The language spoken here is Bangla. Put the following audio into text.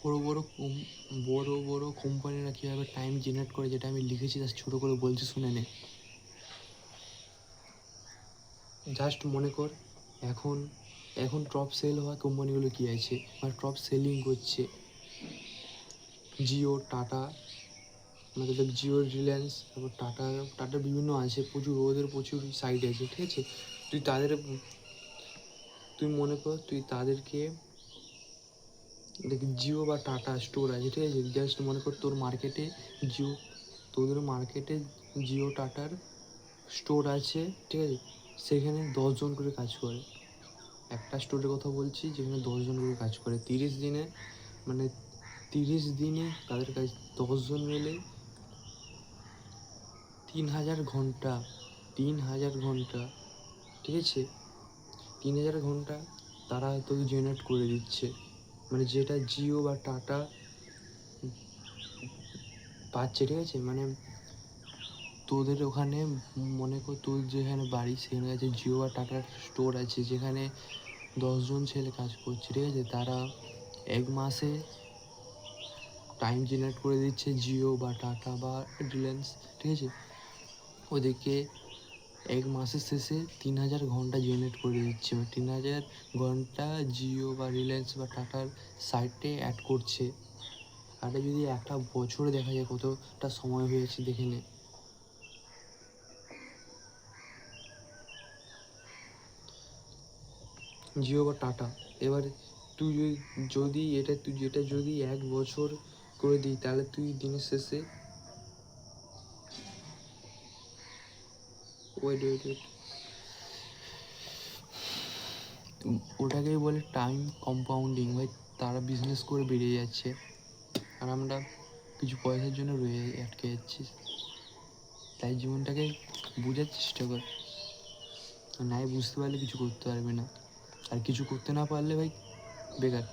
বড় বড় বড় বড় কোম্পানিরা কীভাবে টাইম জেনারেট করে, যেটা আমি লিখেছি জাস্ট ছোটো করে বলছি, শুনে নে। জাস্ট মনে কর এখন এখন টপ সেল হওয়া কোম্পানিগুলো কী আছে, মানে টপ সেলিং করছে জিও, টাটা, मतलब জিও, রিলায়েন্স, তারপর টাটা বিভিন্ন আছে, ওদের প্রচুর সাইট আছে, ঠিক আছে। তুই মনে কর তুই তাদেরকে দেখ, জিও বা টাটা স্টোর আছে, ঠিক আছে। জাস্ট মনে কর তোদের মার্কেটে জিও টাটার স্টোর আছে, ঠিক আছে। সেখানে 10জন করে কাজ করে। একটা স্টোরের কথা বলছি যেখানে 10জন করে কাজ করে 30 দিনে, মানে 30 দিনে তাদের কাজ 10জন মিলে 3000 ঘন্টা, 3000 ঘন্টা, ঠিক আছে। 3000 ঘন্টা তারা তোকে জেনারেট করে দিচ্ছে, মানে যেটা জিও বা টাটা পাচ্ছে, ঠিক আছে। মানে তোদের ওখানে মনে কর তোর যেখানে বাড়ি সেখানে আছে জিও বা টাটার স্টোর আছে, যেখানে 10জন ছেলে কাজ করছে, ঠিক আছে। তারা 1 মাসে টাইম জেনারেট করে দিচ্ছে জিও বা টাটা বা রিলায়েন্স, ঠিক আছে। ওদেরকে 1 মাসের শেষে 3000 ঘন্টা জেনারেট করে দিচ্ছে, 3000 ঘন্টা জিও বা রিলায়েন্স বা টাটার সাইটে অ্যাড করছে। আর যদি একটা বছরে দেখা যায় কতটা সময় হয়েছে দেখে নে। জিও বা টাটা, এবার তুই যদি 1 বছর করে দিই, তাহলে তুই দিনের শেষে ওয়েট ওটাকেই বলে টাইম কম্পাউন্ডিং। ভাই তারা বিজনেস করে বেরিয়ে যাচ্ছে আর আমরা কিছু পয়সার জন্য আটকে যাচ্ছি। তাই জীবনটাকে বোঝার চেষ্টা কর, নাই বুঝতে পারলে কিছু করতে পারবে না, আর কিছু করতে না পারলে ভাই বেকার।